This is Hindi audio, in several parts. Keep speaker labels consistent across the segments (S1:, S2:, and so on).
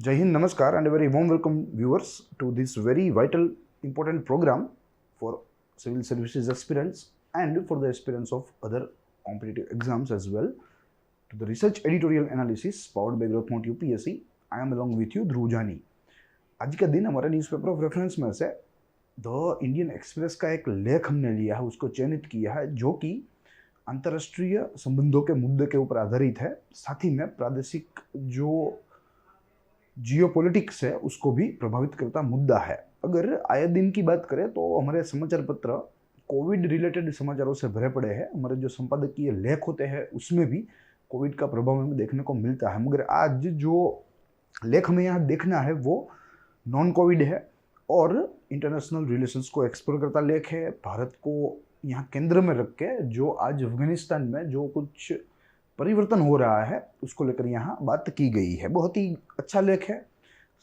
S1: Jai Hind, Namaskar, and a very warm welcome, viewers, to this very vital, important program for civil services aspirants and for the aspirants of other competitive exams as well. To the research editorial analysis powered by GrowthMount UPSC, I am along with you, Dhruv Jani. आज का दिन हमारे न्यूज़पेपर ऑफ रेफरेंस में से द इंडियन एक्सप्रेस का एक लेख हमने लिया है, उसको चयनित किया है, जो कि अंतर्राष्ट्रीय संबंधों के मुद्दे के ऊपर आधारित है, साथ ही में प्रादेशिक जो जियोपॉलिटिक्स है उसको भी प्रभावित करता मुद्दा है। अगर आए दिन की बात करें तो हमारे समाचार पत्र कोविड रिलेटेड समाचारों से भरे पड़े हैं। हमारे जो संपादकीय लेख होते हैं उसमें भी कोविड का प्रभाव हमें देखने को मिलता है, मगर आज जो लेख हमें यहाँ देखना है वो नॉन कोविड है और इंटरनेशनल रिलेशंस को एक्सप्लोर करता लेख है। भारत को यहाँ केंद्र में रख के जो आज अफगानिस्तान में जो कुछ परिवर्तन हो रहा है उसको लेकर यहाँ बात की गई है। बहुत ही अच्छा लेख है,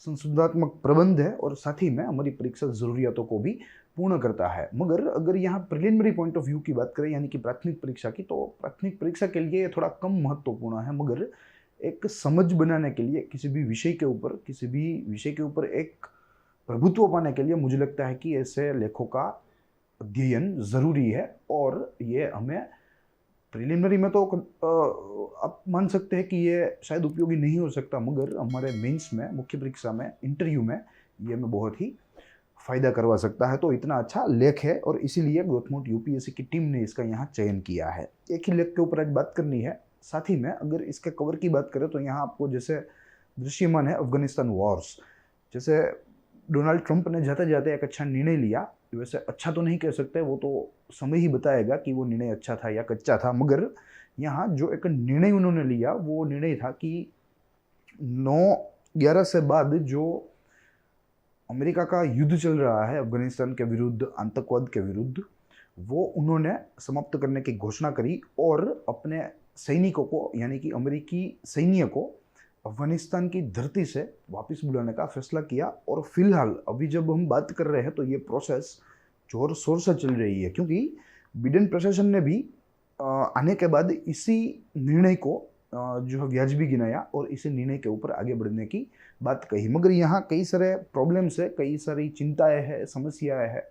S1: संशोधनात्मक प्रबंध है और साथ ही में हमारी परीक्षा ज़रूरियातों को भी पूर्ण करता है। मगर अगर यहाँ प्रिलिमिनरी पॉइंट ऑफ व्यू की बात करें, यानी कि प्राथमिक परीक्षा की, तो प्राथमिक परीक्षा के लिए थोड़ा कम महत्वपूर्ण है, मगर एक समझ बनाने के लिए किसी भी विषय के ऊपर एक प्रभुत्व पाने के लिए मुझे लगता है कि ऐसे लेखों का अध्ययन ज़रूरी है। और ये हमें प्रिलिमिनरी में तो आप मान सकते हैं कि ये शायद उपयोगी नहीं हो सकता, मगर हमारे मेंस में, मुख्य परीक्षा में, इंटरव्यू में ये हमें बहुत ही फ़ायदा करवा सकता है। तो इतना अच्छा लेख है और इसीलिए ग्रोथमाउंट यूपीएससी की टीम ने इसका यहाँ चयन किया है। एक ही लेख के ऊपर आज बात करनी है। साथ ही में अगर इसके कवर की बात करें तो यहाँ आपको जैसे दृश्यमान है अफगानिस्तान वॉर्स, जैसे डोनाल्ड ट्रंप ने जाते जाते एक अच्छा निर्णय लिया। वैसे अच्छा तो नहीं कह सकते, वो तो समय ही बताएगा कि वो निर्णय अच्छा था या कच्चा था, मगर यहाँ जो एक निर्णय उन्होंने लिया वो निर्णय था कि 9/11 से बाद जो अमेरिका का युद्ध चल रहा है अफगानिस्तान के विरुद्ध, आतंकवाद के विरुद्ध, वो उन्होंने समाप्त करने की घोषणा करी और अपने सैनिकों को, यानी कि अमेरिकी सैन्य को अफगानिस्तान की धरती से वापस बुलाने का फैसला किया। और फिलहाल अभी जब हम बात कर रहे हैं तो ये प्रोसेस जोर शोर से चल रही है, क्योंकि बिडेन प्रशासन ने भी आने के बाद इसी निर्णय को जो है वाजिबी गिनाया और इसी निर्णय के ऊपर आगे बढ़ने की बात कही। मगर यहाँ कई सारे प्रॉब्लम्स है, कई सारी चिंताएं हैं, समस्याएं हैं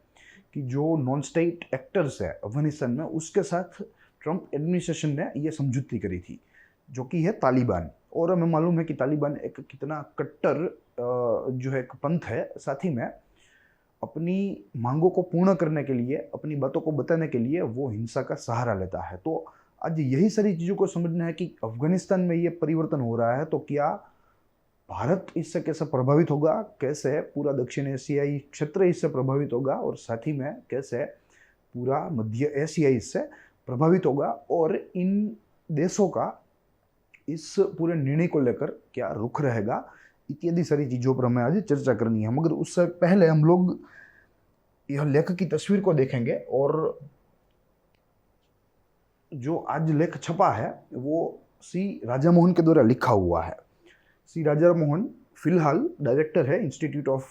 S1: कि जो नॉन स्टेट एक्टर्स है अफगानिस्तान में, उसके साथ ट्रंप एडमिनिस्ट्रेशन ने ये समझौती करी थी, जो कि है तालिबान। और हमें मालूम है कि तालिबान एक कितना कट्टर जो है एक पंथ है। साथ ही में अपनी मांगों को पूर्ण करने के लिए, अपनी बातों को बताने के लिए वो हिंसा का सहारा लेता है। तो आज यही सारी चीज़ों को समझना है कि अफगानिस्तान में ये परिवर्तन हो रहा है तो क्या भारत इससे कैसे प्रभावित होगा, कैसे पूरा दक्षिण एशियाई क्षेत्र इससे प्रभावित होगा और साथ ही में कैसे पूरा मध्य एशिया इससे प्रभावित होगा, और इन देशों का इस पूरे निर्णय को लेकर क्या रुख रहेगा, इत्यादि सारी चीज़ों पर हमें आज चर्चा करनी है। मगर उससे पहले हम लोग यह लेख की तस्वीर को देखेंगे। और जो आज लेख छपा है वो सी राजा मोहन के द्वारा लिखा हुआ है। सी राजा मोहन फिलहाल डायरेक्टर है institute of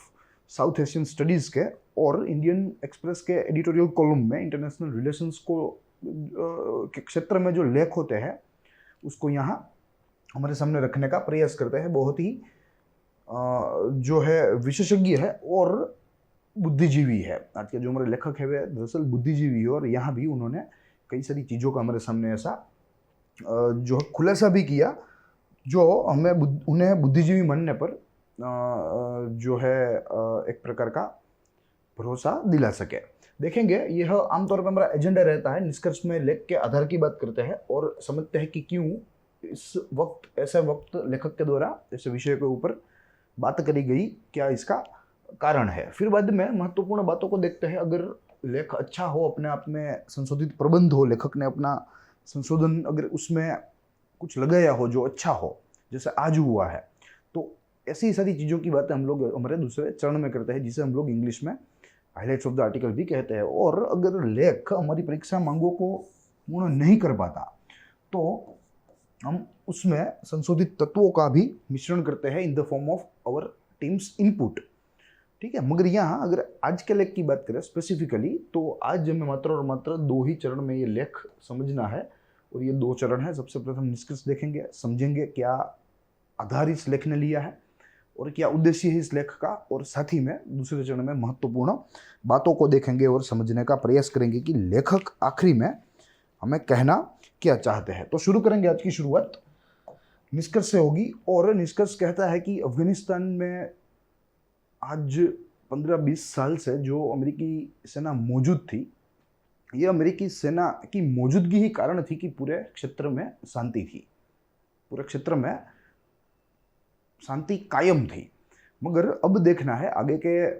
S1: south Asian studies के, और इंडियन एक्सप्रेस के एडिटोरियल कॉलम में इंटरनेशनल रिलेशंस को के क्षेत्र में जो लेख होते हैं उसको यहाँ हमारे सामने रखने का प्रयास करते हैं। बहुत ही जो है विशेषज्ञ है और बुद्धिजीवी है। आज के जो हमारे लेखक है वे दरअसल बुद्धिजीवी है, और यहाँ भी उन्होंने कई सारी चीज़ों का हमारे सामने ऐसा जो खुलासा भी किया जो हमें उन्हें बुद्धिजीवी मानने पर जो है एक प्रकार का भरोसा दिला सके। देखेंगे, यह आमतौर पर हमारा एजेंडा रहता है, निष्कर्ष में लेख के आधार की बात करते हैं और समझते हैं कि क्यों इस वक्त, ऐसे वक्त लेखक के द्वारा ऐसे विषय के ऊपर बात करी गई, क्या इसका कारण है। फिर बाद में महत्वपूर्ण बातों को देखते हैं। अगर लेख अच्छा हो, अपने आप में संशोधित प्रबंध हो, लेखक ने अपना संशोधन अगर उसमें कुछ लगाया हो जो अच्छा हो, जैसे आज हुआ है, तो ऐसी सारी चीज़ों की बातें हम लोग हमारे दूसरे चरण में करते हैं, जिसे हम लोग इंग्लिश में हाईलाइट्स ऑफ द आर्टिकल भी कहते हैं। और अगर लेख हमारी परीक्षा मांगों को पूर्ण नहीं कर पाता तो हम उसमें संशोधित तत्वों का भी मिश्रण करते हैं in the form of our teams input. ठीक है, मगर यहाँ अगर आज के लेख की बात करें स्पेसिफिकली, तो आज हमें मात्र और मात्र 2 ही चरण में ये लेख समझना है। और ये 2 चरण है। सबसे प्रथम निष्कर्ष देखेंगे, समझेंगे क्या आधार इस लेख ने लिया है, और क्या उद्देश्य है इस लेख का, और साथ ही में दूसरे चरण में महत्वपूर्ण बातों को देखेंगे और समझने का प्रयास करेंगे कि लेखक आखिरी में हमें कहना क्या चाहते हैं। तो शुरू करेंगे। आज की शुरुआत निष्कर्ष से होगी, और निष्कर्ष कहता है कि अफगानिस्तान में आज 15-20 साल से जो अमेरिकी सेना मौजूद थी, ये अमेरिकी सेना की मौजूदगी ही कारण थी कि पूरे क्षेत्र में शांति थी, पूरे क्षेत्र में शांति कायम थी। मगर अब देखना है आगे के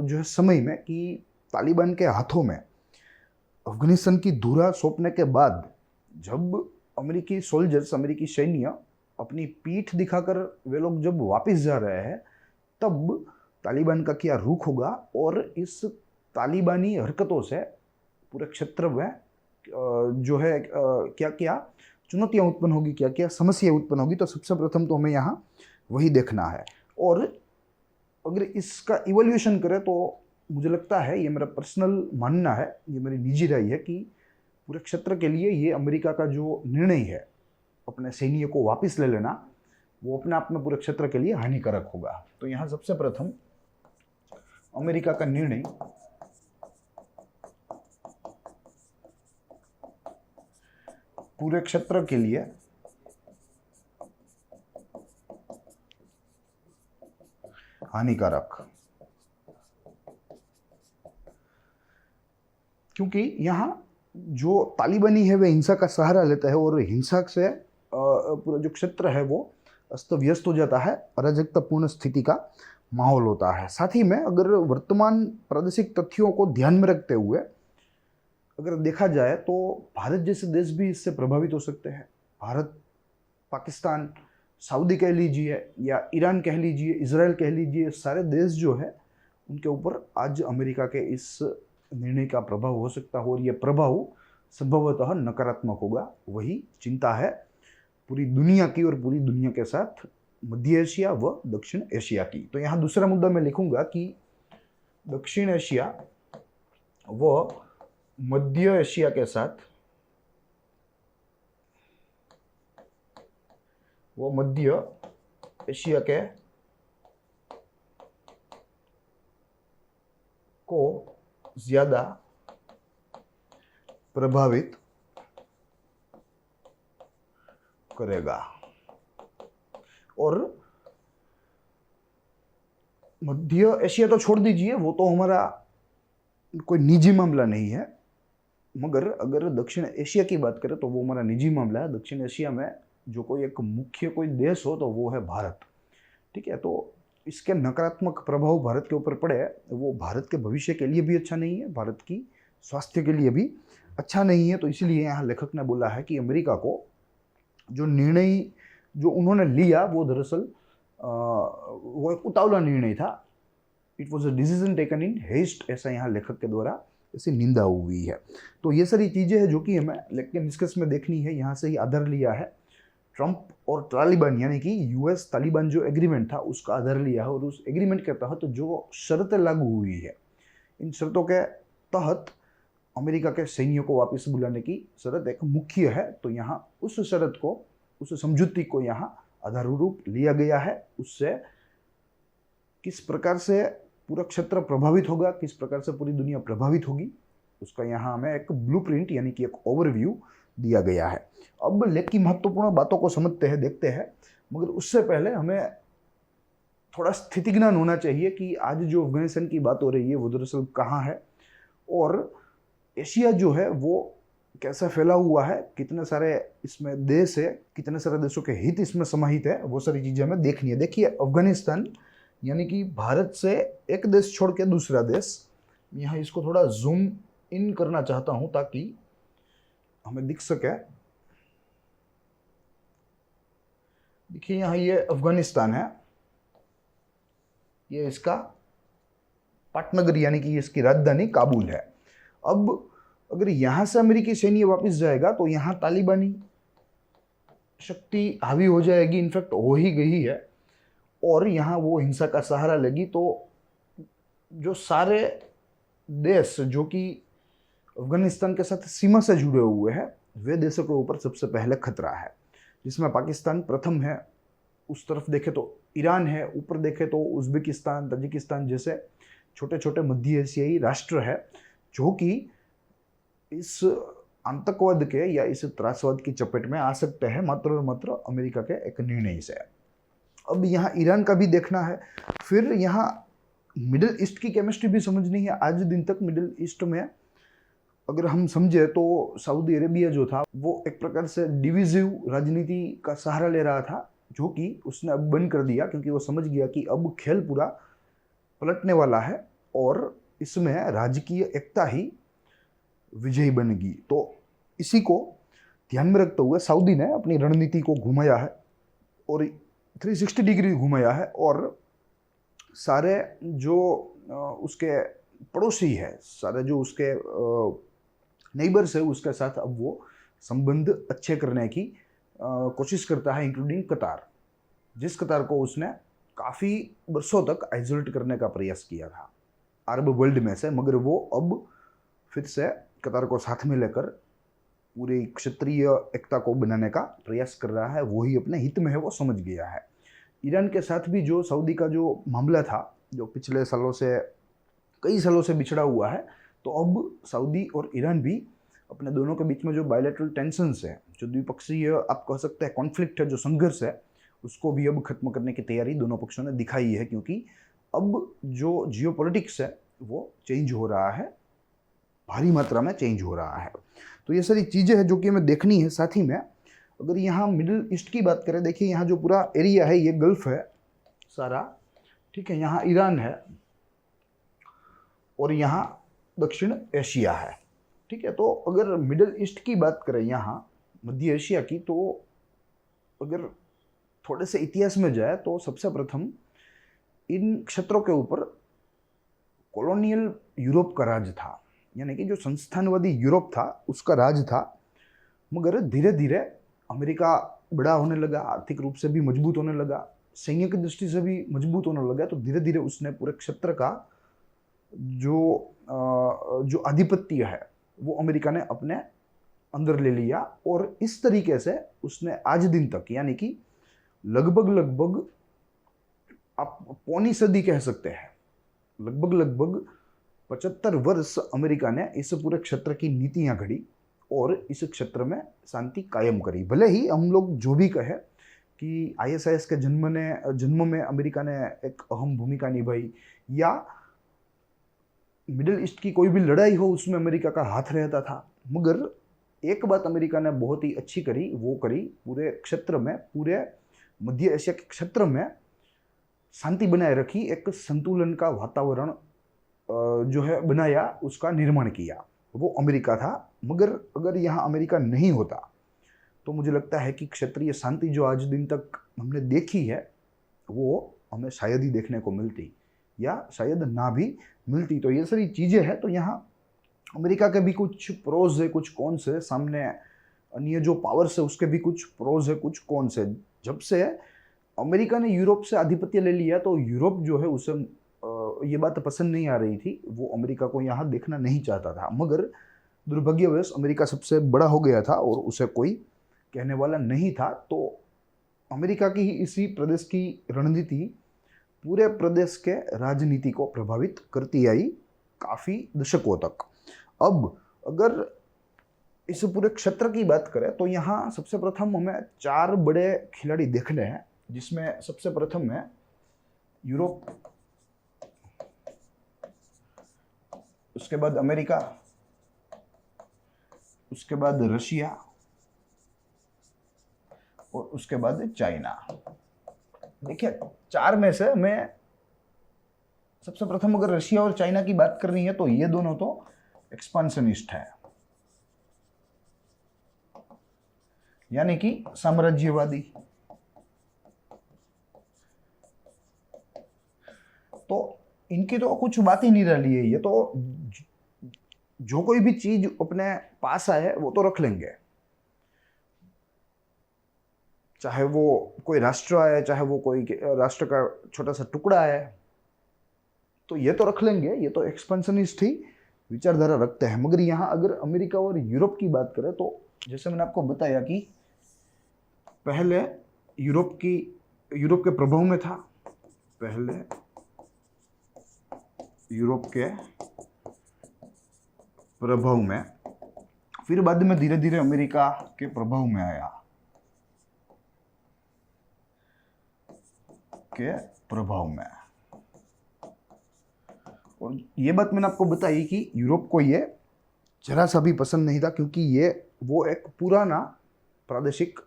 S1: जो है समय में कि तालिबान के हाथों में अफगानिस्तान की धुरा सौंपने के बाद जब अमेरिकी सोल्जर्स, अमेरिकी सैन्य अपनी पीठ दिखाकर वे लोग जब वापस जा रहे हैं, तब तालिबान का क्या रुख होगा और इस तालिबानी हरकतों से पूरे क्षेत्र में जो है क्या क्या चुनौतियां उत्पन्न होगी, क्या क्या समस्या उत्पन्न होगी। तो सबसे प्रथम तो हमें यहाँ वही देखना है, और अगर इसका इवोल्यूशन करें तो मुझे लगता है, ये मेरा पर्सनल मानना है, ये मेरी निजी राय है कि पूरे क्षेत्र के लिए ये अमेरिका का जो निर्णय है अपने सैन्य को वापस ले लेना, वो अपने आप में पूरे क्षेत्र के लिए हानिकारक होगा। तो यहाँ सबसे प्रथम अमेरिका का निर्णय पूरे क्षेत्र के लिए हानिकारक, क्योंकि यहाँ जो तालिबानी है वे हिंसा का सहारा लेता है और हिंसा से पूरा जो क्षेत्र है वो अस्त व्यस्त हो जाता है, अराजकतापूर्ण स्थिति का माहौल होता है। साथ ही में अगर वर्तमान प्रादेशिक तथ्यों को ध्यान में रखते हुए अगर देखा जाए तो भारत जैसे देश भी इससे प्रभावित हो सकते हैं। भारत, पाकिस्तान, सऊदी कह लीजिए या ईरान कह लीजिए, इजराइल कह लीजिए, सारे देश जो है उनके ऊपर आज अमेरिका के इस निर्णय का प्रभाव हो सकता है, और यह प्रभाव संभवतः नकारात्मक होगा। वही चिंता है पूरी दुनिया की, और पूरी दुनिया के साथ मध्य एशिया व दक्षिण एशिया की। तो यहाँ दूसरा मुद्दा मैं लिखूंगा कि दक्षिण एशिया व मध्य एशिया के साथ मध्य एशिया के को ज्यादा प्रभावित करेगा। और मध्य एशिया तो छोड़ दीजिए, वो तो हमारा कोई निजी मामला नहीं है, मगर अगर दक्षिण एशिया की बात करें तो वो हमारा निजी मामला है। दक्षिण एशिया में जो कोई एक मुख्य कोई देश हो तो वो है भारत, ठीक है। तो इसके नकारात्मक प्रभाव भारत के ऊपर पड़े, वो भारत के भविष्य के लिए भी अच्छा नहीं है, भारत की स्वास्थ्य के लिए भी अच्छा नहीं है। तो इसीलिए यहाँ लेखक ने बोला है कि अमेरिका को जो निर्णय जो उन्होंने लिया वो दरअसल वो एक उतावला निर्णय था। It was a decision taken in haste, ऐसा यहाँ लेखक के द्वारा ऐसी निंदा हुई है। तो ये सारी चीज़ें हैं जो कि हमें लेकिन निष्कर्ष में देखनी है। यहाँ से ही आधार लिया है ट्रंप और तालिबान, यानी कि यूएस तालिबान जो एग्रीमेंट था उसका आधार लिया है, और उस एग्रीमेंट के तहत जो शर्तें लागू हुई है, इन शर्तों के तहत अमेरिका के सैन्यों को वापस बुलाने की शर्त एक मुख्य है। तो यहाँ उस शर्त को, उस समझौते को यहाँ आधार रूप लिया गया है। उससे किस प्रकार से पूरा क्षेत्र प्रभावित होगा, किस प्रकार से पूरी दुनिया प्रभावित होगी, उसका यहाँ हमें एक ब्लूप्रिंट यानी कि एक ओवरव्यू दिया गया है। अब लेख की महत्वपूर्ण बातों को समझते हैं, देखते हैं, मगर उससे पहले हमें थोड़ा स्थिति ज्ञान होना चाहिए कि आज जो अफगानिस्तान की बात हो रही है वो दरअसल कहाँ है, और एशिया जो है वो कैसा फैला हुआ है, कितने सारे इसमें देश है, कितने सारे देशों के हित इसमें समाहित है, वो सारी चीज़ें हमें देखनी है। देखिए, अफगानिस्तान यानी कि भारत से एक देश छोड़ के दूसरा देश, यहाँ इसको थोड़ा जूम इन करना चाहता हूँ ताकि हमें दिख सके। देखिए, यहाँ ये अफगानिस्तान है, ये इसका पाटनगर यानी कि इसकी राजधानी काबुल है। अब अगर यहाँ से अमेरिकी सैन्य वापस जाएगा तो यहाँ तालिबानी शक्ति हावी हो जाएगी, इनफैक्ट हो ही गई है, और यहाँ वो हिंसा का सहारा लेगी। तो जो सारे देश जो कि अफगानिस्तान के साथ सीमा से जुड़े हुए हैं, वे देशों के ऊपर सबसे पहले खतरा है, जिसमें पाकिस्तान प्रथम है, उस तरफ देखे तो ईरान है, ऊपर देखे तो उज्बेकिस्तान, तजिकिस्तान जैसे छोटे छोटे मध्य एशियाई राष्ट्र है जो कि इस आतंकवाद के या इस त्रासवाद की चपेट में आ सकते हैं मात्र और मात्र अमेरिका के एक निर्णय से। अब यहाँ ईरान का भी देखना है, फिर यहाँ मिडिल ईस्ट की केमिस्ट्री भी समझनी है। आज दिन तक मिडिल ईस्ट में अगर हम समझे तो सऊदी अरेबिया जो था वो एक प्रकार से डिविजिव राजनीति का सहारा ले रहा था, जो कि उसने अब बंद कर दिया क्योंकि वो समझ गया कि अब खेल पूरा पलटने वाला है और इसमें राजकीय एकता ही विजयी बनेगी। तो इसी को ध्यान में रखते हुए सऊदी ने अपनी रणनीति को घुमाया है और 360 डिग्री घुमाया है और सारे जो उसके पड़ोसी है, सारे जो उसके नेबर्स है, उसके साथ अब वो संबंध अच्छे करने की कोशिश करता है, इंक्लूडिंग कतार, जिस कतार को उसने काफ़ी वर्षों तक आइसोलेट करने का प्रयास किया था अरब वर्ल्ड में से, मगर वो अब फिर से कतार को साथ में लेकर पूरी क्षेत्रीय एकता को बनाने का प्रयास कर रहा है। वही अपने हित में है, वो समझ गया है। ईरान के साथ भी जो सऊदी का जो मामला था, जो पिछले सालों से कई सालों से बिछड़ा हुआ है, तो अब सऊदी और ईरान भी अपने दोनों के बीच में जो बायलैटरल टेंशन्स है, जो द्विपक्षीय आप कह सकते हैं कॉन्फ्लिक्ट है, जो संघर्ष है, उसको भी अब खत्म करने की तैयारी दोनों पक्षों ने दिखाई है, क्योंकि अब जो जियोपॉलिटिक्स है वो चेंज हो रहा है, भारी मात्रा में चेंज हो रहा है। तो ये सारी चीज़ें हैं जो कि हमें देखनी है। साथ ही में अगर यहाँ मिडिल ईस्ट की बात करें, देखिए यहाँ जो पूरा एरिया है ये गल्फ है सारा, ठीक है, यहाँ ईरान है और यहाँ दक्षिण एशिया है, ठीक है। तो अगर मिडिल ईस्ट की बात करें, यहाँ मध्य एशिया की, तो अगर थोड़े से इतिहास में जाए तो सबसे प्रथम इन क्षेत्रों के ऊपर कॉलोनियल यूरोप का राज था, यानी कि जो संस्थानवादी यूरोप था उसका राज था। मगर धीरे धीरे अमेरिका बड़ा होने लगा, आर्थिक रूप से भी मजबूत होने लगा, सैन्य की दृष्टि से भी मजबूत होने लगा, तो धीरे धीरे उसने पूरे क्षेत्र का जो आधिपत्य है वो अमेरिका ने अपने अंदर ले लिया। और इस तरीके से उसने आज दिन तक, यानी कि लगभग आप पौनी सदी कह सकते हैं, लगभग 75 वर्ष अमेरिका ने इस पूरे क्षेत्र की नीतियां घड़ी और इस क्षेत्र में शांति कायम करी। भले ही हम लोग जो भी कहें कि आईएसआईएस के जन्म में अमेरिका ने एक अहम भूमिका निभाई, या मिडिल ईस्ट की कोई भी लड़ाई हो उसमें अमेरिका का हाथ रहता था, मगर एक बात अमेरिका ने बहुत ही अच्छी करी, वो करी पूरे क्षेत्र में, पूरे मध्य एशिया के क्षेत्र में शांति बनाए रखी, एक संतुलन का वातावरण जो है बनाया, उसका निर्माण किया, वो अमेरिका था। मगर अगर यहाँ अमेरिका नहीं होता तो मुझे लगता है कि क्षेत्रीय शांति जो आज दिन तक हमने देखी है वो हमें शायद ही देखने को मिलती, या शायद ना भी मिलती। तो ये सारी चीज़ें हैं। तो यहाँ अमेरिका के भी कुछ प्रोज है, कुछ कॉन्स है, सामने अन्य जो पावर्स है उसके भी कुछ प्रोज है, कुछ कॉन्स है। जब से अमेरिका ने यूरोप से आधिपत्य ले लिया तो यूरोप जो है उसे ये बात पसंद नहीं आ रही थी, वो अमेरिका को यहाँ देखना नहीं चाहता था। मगर दुर्भाग्यवश अमेरिका सबसे बड़ा हो गया था और उसे कोई कहने वाला नहीं था। तो अमेरिका की इसी प्रदेश की रणनीति पूरे प्रदेश के राजनीति को प्रभावित करती आई काफ़ी दशकों तक। अब अगर इस पूरे क्षेत्र की बात करें तो यहाँ सबसे प्रथम हमें 4 बड़े खिलाड़ी देखने हैं, जिसमें सबसे प्रथम है यूरोप, उसके बाद अमेरिका, उसके बाद रशिया और उसके बाद चाइना। देखिए 4 में से हमें सबसे प्रथम अगर रशिया और चाइना की बात करनी है तो ये दोनों तो एक्सपांशनिस्ट है, यानी कि साम्राज्यवादी। तो इनकी तो कुछ बात ही नहीं रही है, ये तो जो कोई भी चीज अपने पास आए वो तो रख लेंगे, चाहे वो कोई राष्ट्र आए, चाहे वो कोई राष्ट्र का छोटा सा टुकड़ा है, तो ये तो रख लेंगे, ये तो एक्सपेंशनिस्ट ही विचारधारा रखते हैं। मगर यहाँ अगर अमेरिका और यूरोप की बात करें तो जैसे मैंने आपको बताया कि पहले यूरोप की यूरोप के प्रभाव में था, पहले यूरोप के प्रभाव में, फिर बाद में धीरे धीरे अमेरिका के प्रभाव में आया, के प्रभाव में। और ये बात मैंने आपको बताई कि यूरोप को ये जरा सा भी पसंद नहीं था, क्योंकि ये वो एक पुराना प्रादेशिक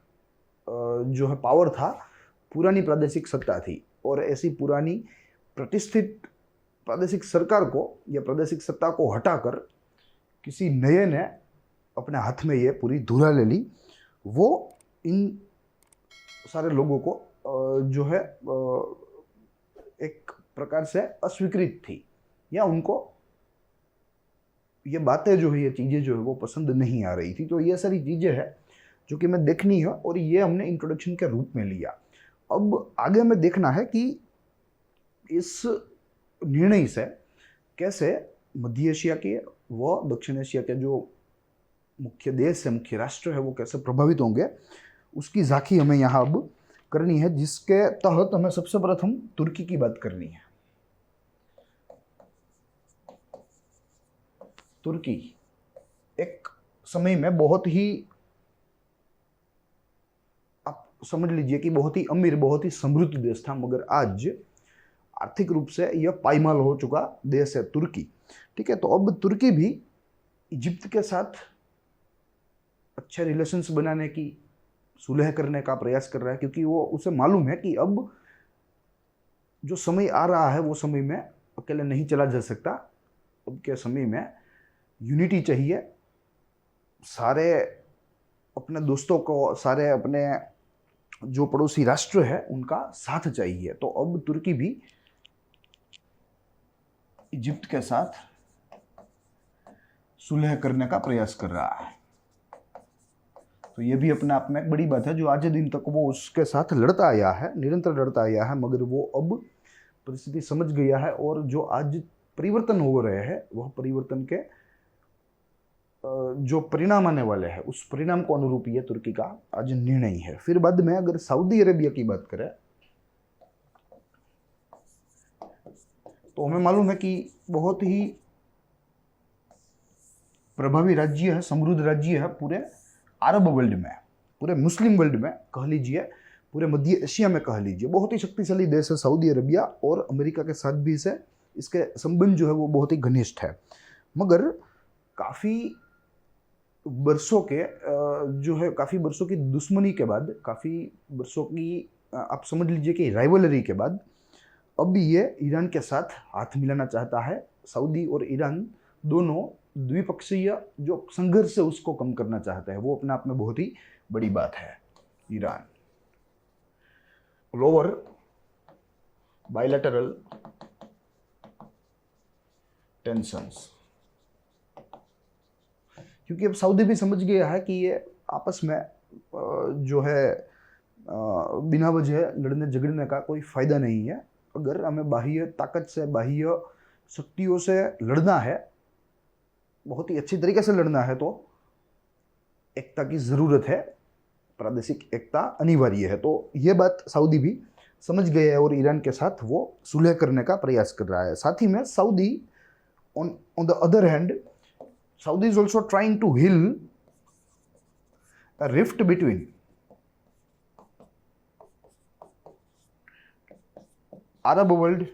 S1: जो है पावर था, पुरानी प्रादेशिक सत्ता थी, और ऐसी पुरानी प्रतिष्ठित प्रादेशिक सरकार को या प्रादेशिक सत्ता को हटाकर किसी नए ने अपने हाथ में ये पूरी धुरा ले ली। वो इन सारे लोगों को जो है एक प्रकार से अस्वीकृत थी, या उनको ये बातें जो है, ये चीज़ें जो है वो पसंद नहीं आ रही थी। तो ये सारी चीज़ें हैं जो कि मैं देखनी है, और ये हमने इंट्रोडक्शन के रूप में लिया। अब आगे हमें देखना है कि इस निर्णय से कैसे मध्य एशिया के व दक्षिण एशिया के जो मुख्य देश है, मुख्य राष्ट्र है, वो कैसे प्रभावित होंगे, उसकी झांकी हमें यहाँ अब करनी है, जिसके तहत हमें सबसे प्रथम तुर्की की बात करनी है। तुर्की एक समय में बहुत ही, आप समझ लीजिए कि बहुत ही अमीर, बहुत ही समृद्ध देश था, मगर आज आर्थिक रूप से यह पायमाल हो चुका देश है तुर्की। ठीक है, तो अब तुर्की भी इजिप्ट के साथ अच्छे रिलेशंस बनाने की, सुलह करने का प्रयास कर रहा है, क्योंकि वो उसे मालूम है कि अब जो समय आ रहा है वो समय में अकेले नहीं चला जा सकता। अब के समय में यूनिटी चाहिए, सारे अपने दोस्तों को, सारे अपने जो पड़ोसी राष्ट्र है उनका साथ चाहिए। तो अब तुर्की भी इजिप्ट के साथ सुलह करने का प्रयास कर रहा है। तो ये भी अपने आप में एक बड़ी बात है, जो आज दिन तक वो उसके साथ लड़ता आया है, निरंतर लड़ता आया है, मगर वो अब परिस्थिति समझ गया है, और जो आज परिवर्तन हो रहे हैं वह परिवर्तन के जो परिणाम आने वाले हैं, उस परिणाम को अनुरूप ये तुर्की का आज निर्णय है। फिर बाद में अगर सऊदी अरेबिया की बात करें, तो हमें मालूम है कि बहुत ही प्रभावी राज्य है, समृद्ध राज्य है पूरे अरब वर्ल्ड में, पूरे मुस्लिम वर्ल्ड में कह लीजिए, पूरे मध्य एशिया में कह लीजिए। बहुत ही शक्तिशाली देश है सऊदी अरेबिया, और अमेरिका के साथ भी से इसके संबंध जो है वो बहुत ही घनिष्ठ है। मगर काफ़ी वर्षों के जो है, काफ़ी वर्षों की दुश्मनी के बाद, काफ़ी वर्षों की आप समझ लीजिए कि राइवलरी के बाद, अब ये ईरान के साथ हाथ मिलाना चाहता है। सऊदी और ईरान दोनों द्विपक्षीय जो संघर्ष है उसको कम करना चाहते हैं। वो अपने आप में बहुत ही बड़ी बात है। ईरान लोअर बायलैटरल टेंशंस, क्योंकि अब सऊदी भी समझ गया है कि ये आपस में जो है बिना वजह लड़ने झगड़ने का कोई फायदा नहीं है। अगर हमें बाह्य ताकत से, बाह्य शक्तियों से लड़ना है, बहुत ही अच्छी तरीके से लड़ना है, तो एकता की ज़रूरत है, प्रादेशिक एकता अनिवार्य है। तो ये बात सऊदी भी समझ गया है, और ईरान के साथ वो सुलह करने का प्रयास कर रहा है। साथ ही में Saudi on the other hand, Saudi is also trying to heal a rift between Arab world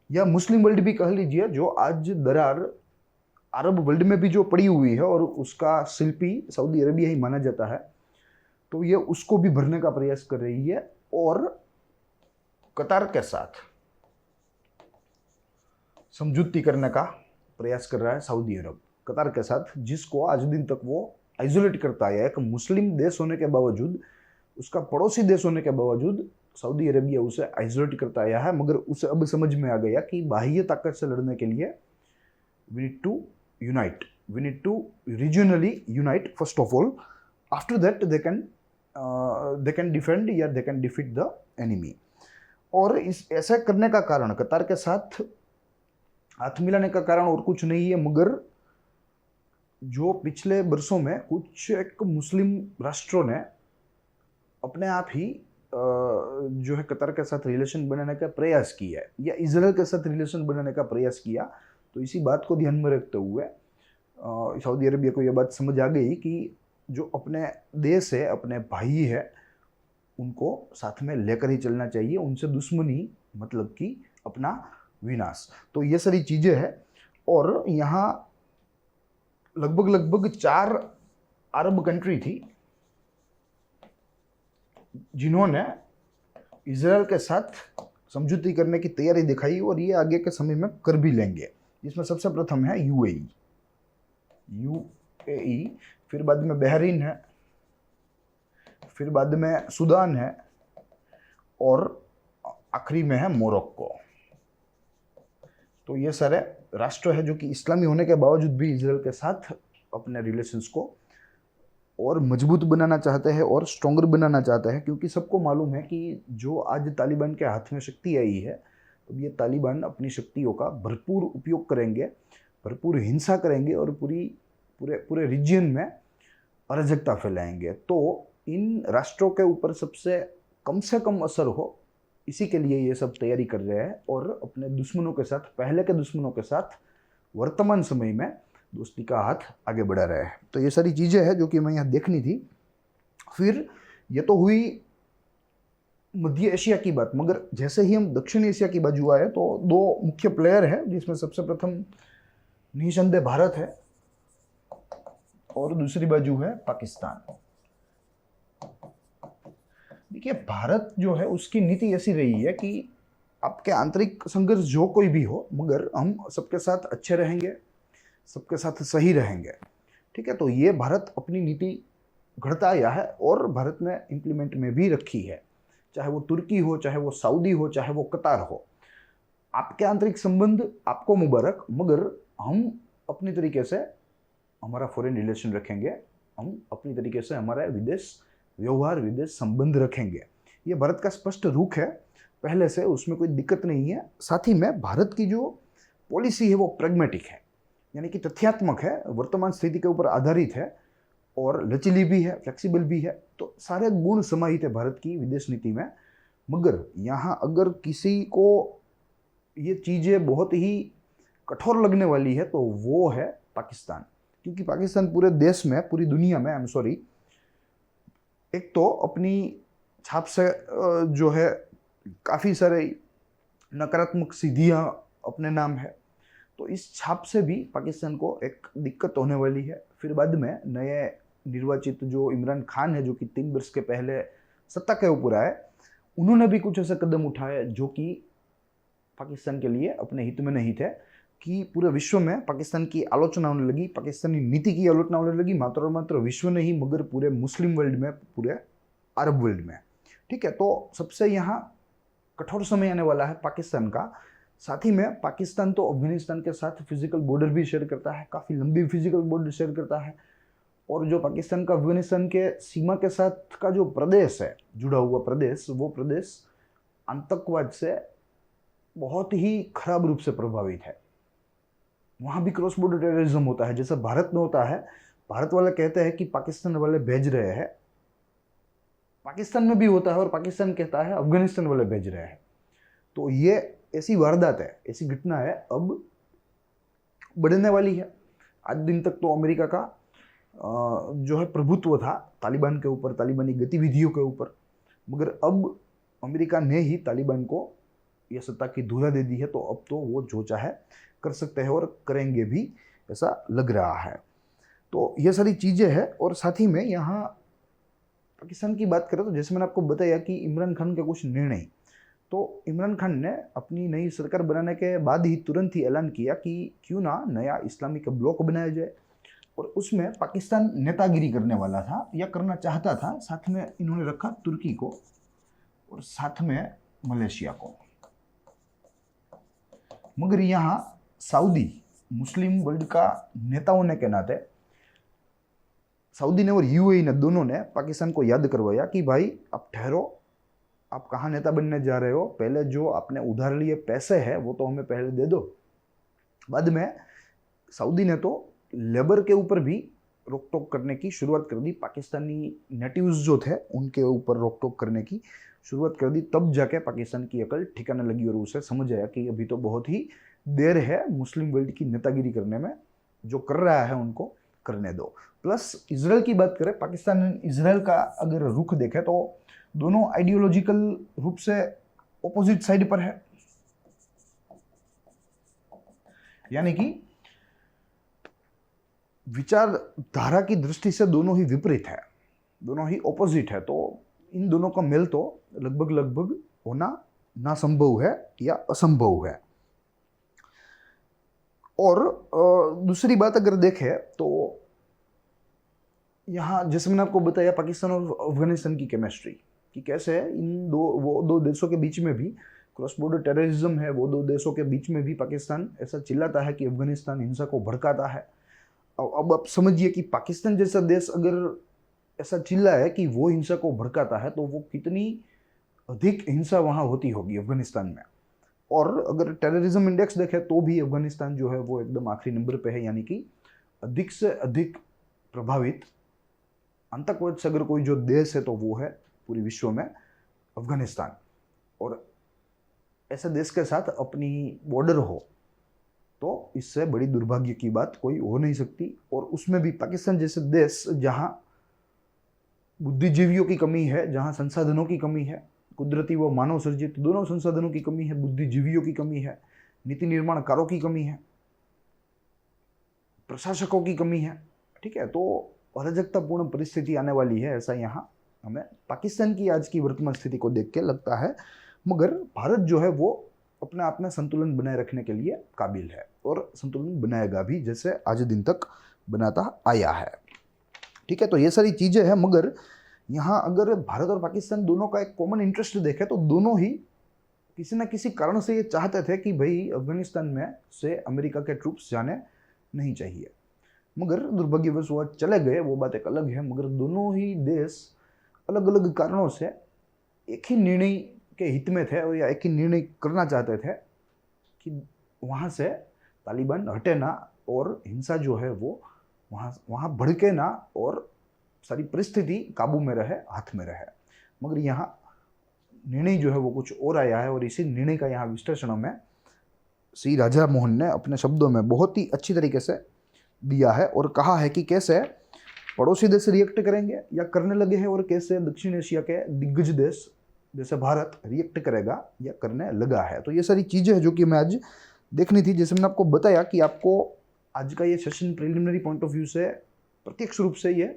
S1: या मुस्लिम वर्ल्ड भी कह लीजिए, जो आज दरार अरब वर्ल्ड में भी जो पड़ी हुई है, और उसका शिल्पी सऊदी अरेबिया ही माना जाता है। तो ये उसको भी भरने का प्रयास कर रही है, और कतार के साथ समझौती करने का प्रयास कर रहा है सऊदी अरब, कतार के साथ, जिसको आज दिन तक वो आइसोलेट करता है। एक मुस्लिम देश होने के बावजूद, उसका पड़ोसी देश होने के बावजूद सऊदी अरेबिया उसे आइसोलेट करता आया है। मगर उसे अब समझ में आ गया कि बाह्य ताकत से लड़ने के लिए we need to unite, we need to regionally unite first of all, after that they can defend या they can defeat the enemy. और इस ऐसा करने का कारण, कतार के साथ हाथ मिलाने का कारण और कुछ नहीं है, मगर जो पिछले वर्षों में कुछ एक मुस्लिम राष्ट्रों ने अपने आप ही जो है कतर के साथ रिलेशन बनाने का प्रयास किया है या इजराइल के साथ रिलेशन बनाने का प्रयास किया। तो इसी बात को ध्यान में रखते हुए सऊदी अरबिया को यह बात समझ आ गई कि जो अपने देश है, अपने भाई है, उनको साथ में लेकर ही चलना चाहिए, उनसे दुश्मनी मतलब कि अपना विनाश। तो ये सारी चीज़ें हैं। और यहाँ लगभग लगभग 4 अरब कंट्री थी जिन्होंने इजराइल के साथ समझौती करने की तैयारी दिखाई और ये आगे के समय में कर भी लेंगे। जिसमें सबसे प्रथम है यूएई, फिर बाद में बहरीन है, फिर बाद में सूडान है और आखिरी में है मोरक्को। तो ये सारे राष्ट्र है जो कि इस्लामी होने के बावजूद भी इजराइल के साथ अपने रिलेशंस को और मजबूत बनाना चाहते हैं और स्ट्रॉन्गर बनाना चाहते हैं, क्योंकि सबको मालूम है कि जो आज तालिबान के हाथ में शक्ति आई है, तो ये तालिबान अपनी शक्तियों का भरपूर उपयोग करेंगे, भरपूर हिंसा करेंगे और पूरे रीजन में अराजकता फैलाएंगे। तो इन राष्ट्रों के ऊपर से कम असर हो, इसी के लिए ये सब तैयारी कर रहे हैं और अपने दुश्मनों के साथ, पहले के दुश्मनों के साथ वर्तमान समय में दोस्ती का हाथ आगे बढ़ा रहे हैं। तो ये सारी चीज़ें हैं जो कि मैं यहाँ देखनी थी। फिर ये तो हुई मध्य एशिया की बात, मगर जैसे ही हम दक्षिण एशिया की बाजू आए तो 2 मुख्य प्लेयर हैं, जिसमें सबसे प्रथम निसंदेह भारत है और दूसरी बाजू है पाकिस्तान। देखिए, भारत जो है उसकी नीति ऐसी रही है कि आपके आंतरिक संघर्ष जो कोई भी हो, मगर हम सबके साथ अच्छे रहेंगे, सबके साथ सही रहेंगे। ठीक है, तो ये भारत अपनी नीति घड़ता आया है और भारत ने इम्प्लीमेंट में भी रखी है, चाहे वो तुर्की हो, चाहे वो सऊदी हो, चाहे वो कतार हो। आपके आंतरिक संबंध आपको मुबारक, मगर हम अपनी तरीके से हमारा फॉरेन रिलेशन रखेंगे, हम अपनी तरीके से हमारा विदेश व्यवहार, विदेश संबंध रखेंगे। ये भारत का स्पष्ट रुख है पहले से, उसमें कोई दिक्कत नहीं है। साथ ही में भारत की जो पॉलिसी है वो प्रैग्मेटिक है, यानी कि तथ्यात्मक है, वर्तमान स्थिति के ऊपर आधारित है और लचीली भी है, फ्लेक्सिबल भी है। तो सारे गुण समाहित है भारत की विदेश नीति में। मगर यहाँ अगर किसी को ये चीज़ें बहुत ही कठोर लगने वाली है तो वो है पाकिस्तान, क्योंकि पाकिस्तान पूरे देश में, पूरी दुनिया में, एक तो अपनी छाप से जो है काफ़ी सारे नकारात्मक सिद्धियाँ अपने नाम है, तो इस छाप से भी पाकिस्तान को एक दिक्कत होने वाली है। फिर बाद में नए निर्वाचित जो इमरान खान है, जो कि 3 वर्ष के पहले सत्ता के ऊपर आए, उन्होंने भी कुछ ऐसे कदम उठाए जो कि पाकिस्तान के लिए अपने हित में नहीं थे, कि पूरे विश्व में पाकिस्तान की आलोचना होने लगी, पाकिस्तानी नीति की आलोचना होने लगी, मात्र और मात्र विश्व नहीं मगर पूरे मुस्लिम वर्ल्ड में, पूरे अरब वर्ल्ड में। ठीक है, तो सबसे यहाँ कठोर समय आने वाला है पाकिस्तान का। साथ ही में पाकिस्तान तो अफगानिस्तान के साथ फिजिकल बॉर्डर भी शेयर करता है, काफ़ी लंबी फिजिकल बॉर्डर शेयर करता है। और जो पाकिस्तान का अफगानिस्तान के सीमा के साथ का जो प्रदेश है, जुड़ा हुआ प्रदेश, वो प्रदेश आतंकवाद से बहुत ही खराब रूप से प्रभावित है। वहाँ भी क्रॉस बॉर्डर टेररिज्म होता है, जैसा भारत में होता है। भारत वाले कहते हैं कि पाकिस्तान वाले भेज रहे हैं, पाकिस्तान में भी होता है और पाकिस्तान कहता है अफगानिस्तान वाले भेज रहे हैं। तो ये ऐसी वारदात है, ऐसी घटना है, अब बढ़ने वाली है। आज दिन तक तो अमेरिका का जो है प्रभुत्व था तालिबान के ऊपर, तालिबानी गतिविधियों के ऊपर, मगर अब अमेरिका ने ही तालिबान को यह सत्ता की धुरा दे दी है। तो अब तो वो जो चाहे कर सकते हैं और करेंगे भी, ऐसा लग रहा है। तो ये सारी चीज़ें हैं। और साथ ही में यहाँ पाकिस्तान की बात करें तो जैसे मैंने आपको बताया कि इमरान खान के कुछ निर्णय, तो इमरान खान ने अपनी नई सरकार बनाने के बाद ही तुरंत ही ऐलान किया कि क्यों ना नया इस्लामिक ब्लॉक बनाया जाए, और उसमें पाकिस्तान नेतागिरी करने वाला था या करना चाहता था। साथ में इन्होंने रखा तुर्की को और साथ में मलेशिया को। मगर यहाँ सऊदी मुस्लिम वर्ल्ड का नेता होने के नाते सऊदी ने और यूएई ने, दोनों ने पाकिस्तान को याद करवाया कि भाई आप ठहरो, आप कहाँ नेता बनने जा रहे हो, पहले जो आपने उधार लिए पैसे हैं वो तो हमें पहले दे दो। बाद में सऊदी ने तो लेबर के ऊपर भी रोक टोक करने की शुरुआत कर दी, पाकिस्तानी नेटिव्स जो थे उनके ऊपर रोक टोक करने की शुरुआत कर दी, तब जाके पाकिस्तान की अकल ठिकाने लगी और उसे समझ आया कि अभी तो बहुत ही देर है मुस्लिम वर्ल्ड की नेतागिरी करने में, जो कर रहा है उनको करने दो। प्लस इसराइल की बात करें, पाकिस्तान और इसराइल का अगर रुख देखें तो दोनों आइडियोलॉजिकल रूप से ऑपोजिट साइड पर है, यानी कि विचारधारा की दृष्टि से दोनों ही विपरीत है, दोनों ही ऑपोजिट है। तो इन दोनों का मेल तो लगभग लगभग होना ना संभव है या असंभव है। और दूसरी बात अगर देखें तो यहाँ जैसे मैंने आपको बताया पाकिस्तान और अफगानिस्तान की केमिस्ट्री कि कैसे इन वो दो देशों के बीच में भी क्रॉस बॉर्डर टेररिज्म है, वो दो देशों के बीच में भी पाकिस्तान ऐसा चिल्लाता है कि अफगानिस्तान हिंसा को भड़काता है। अब आप समझिए कि पाकिस्तान जैसा देश अगर ऐसा चिल्ला है कि वो हिंसा को भड़काता है तो वो कितनी अधिक हिंसा वहाँ होती होगी अफगानिस्तान में। और अगर टेररिज्म इंडेक्स देखें तो भी अफगानिस्तान जो है वो एकदम आखिरी नंबर पे है, यानी कि अधिक से अधिक प्रभावित आतंकवाद से अगर कोई जो देश है तो वो है पूरी विश्व में अफगानिस्तान। और ऐसे देश के साथ अपनी बॉर्डर हो तो इससे बड़ी दुर्भाग्य की बात कोई हो नहीं सकती। और उसमें भी पाकिस्तान जैसे देश जहां बुद्धिजीवियों की कमी है, जहां संसाधनों की कमी है, कुदरती व मानव सर्जित दोनों संसाधनों की कमी है, बुद्धिजीवियों की कमी है, नीति निर्माणकारों की कमी है, प्रशासकों की कमी है, ठीक है। तो अराजकतापूर्ण परिस्थिति आने वाली है, ऐसा यहाँ हमें पाकिस्तान की आज की वर्तमान स्थिति को देख के लगता है। मगर भारत जो है वो अपने आप में संतुलन बनाए रखने के लिए काबिल है और संतुलन बनाएगा भी, जैसे आज दिन तक बनाता आया है, ठीक है। तो ये सारी चीज़ें हैं। मगर यहाँ अगर भारत और पाकिस्तान दोनों का एक कॉमन इंटरेस्ट देखें तो दोनों ही किसी न किसी कारण से ये चाहते थे कि भाई अफगानिस्तान में से अमेरिका के ट्रूप्स जाने नहीं चाहिए। मगर दुर्भाग्यवश वो चले गए, वो बात एक अलग है। मगर दोनों ही देश अलग अलग कारणों से एक ही निर्णय के हित में थे और या एक ही निर्णय करना चाहते थे कि वहाँ से तालिबान हटे ना और हिंसा जो है वो वहाँ भड़के ना और सारी परिस्थिति काबू में रहे, हाथ में रहे। मगर यहाँ निर्णय जो है वो कुछ और आया है और इसी निर्णय का यहाँ विश्लेषण में श्री राजा मोहन ने अपने शब्दों में बहुत ही अच्छी तरीके से दिया है और कहा है कि कैसे पड़ोसी देश रिएक्ट करेंगे या करने लगे हैं और कैसे दक्षिण एशिया के दिग्गज देश जैसे भारत रिएक्ट करेगा या करने लगा है। तो ये सारी चीज़ें हैं जो कि मैं आज देखनी थी। जैसे मैंने आपको बताया कि आपको आज का ये session preliminary point of view से प्रत्यक्ष रूप से ये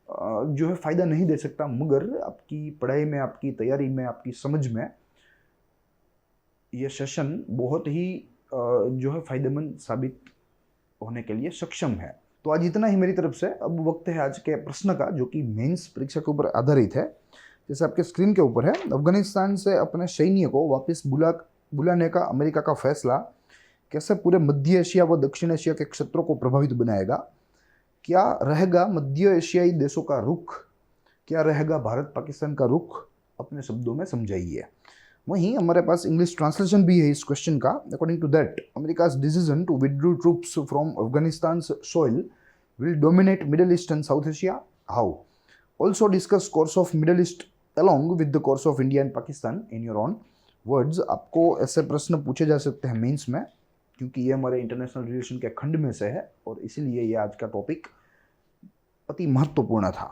S1: जो है फ़ायदा नहीं दे सकता, मगर आपकी पढ़ाई में, आपकी तैयारी में, आपकी समझ में ये सेशन बहुत ही जो है फ़ायदेमंद साबित होने के लिए सक्षम है। तो आज इतना ही मेरी तरफ से। अब वक्त है आज के प्रश्न का, जो कि मेंस परीक्षा के ऊपर आधारित है। जैसे आपके स्क्रीन के ऊपर है, अफगानिस्तान से अपने सैन्य को वापस बुलाने का अमेरिका का फैसला कैसे पूरे मध्य एशिया व दक्षिण एशिया के क्षेत्रों को प्रभावित बनाएगा? क्या रहेगा मध्य एशियाई देशों का रुख? क्या रहेगा भारत पाकिस्तान का रुख? अपने शब्दों में समझाइए। वहीं हमारे पास इंग्लिश ट्रांसलेशन भी है इस क्वेश्चन का। According to that, America's decision to withdraw troops from Afghanistan's soil will dominate Middle East and South Asia. How? Also discuss course of Middle East along with the course of India and Pakistan in your own words. आपको ऐसे प्रश्न पूछे जा सकते हैं मेंस में, क्योंकि ये हमारे इंटरनेशनल रिलेशन के खंड में से है और इसीलिए ये आज का टॉपिक अति महत्वपूर्ण था।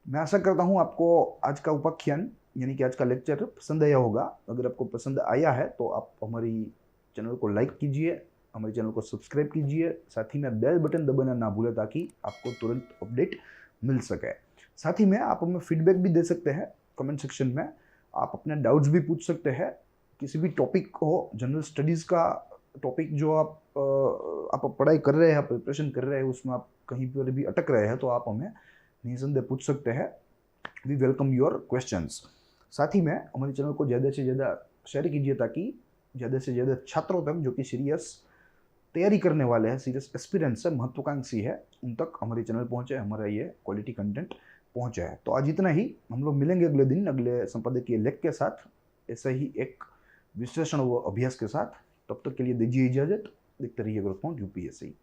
S1: मैं आशा करता हूँ आपको आज का उपाख्यान यानी कि आज का लेक्चर पसंद आया होगा। अगर आपको पसंद आया है तो आप हमारी चैनल को लाइक कीजिए, हमारे चैनल को सब्सक्राइब कीजिए, साथ ही में बेल बटन दबाना ना भूलें ताकि आपको तुरंत अपडेट मिल सके। साथ ही में आप हमें फीडबैक भी दे सकते हैं कमेंट सेक्शन में। आप अपने डाउट्स भी पूछ सकते हैं, किसी भी टॉपिक हो, जनरल स्टडीज़ का टॉपिक जो आप पढ़ाई कर रहे हैं, प्रिपरेशन कर रहे हैं, उसमें आप कहीं पर भी अटक रहे हैं तो आप हमें निसंदेह पूछ सकते हैं। We welcome your questions. साथ ही में हमारे चैनल को ज़्यादा से ज़्यादा शेयर कीजिए ताकि ज़्यादा से ज़्यादा छात्रों तक जो कि सीरियस तैयारी करने वाले हैं, सीरियस एक्सपीरियंस है, महत्वाकांक्षी है, उन तक हमारे चैनल पहुँचे, हमारा ये क्वालिटी कंटेंट पहुँचा है। तो आज इतना ही। हम लोग मिलेंगे अगले दिन अगले संपादकीय लेख के साथ, ऐसा ही एक विश्लेषण व अभ्यास के साथ। तब तक के लिए दीजिए इजाज़त। देखते रहिए ग्रोथ पॉइंट यूपीएससी।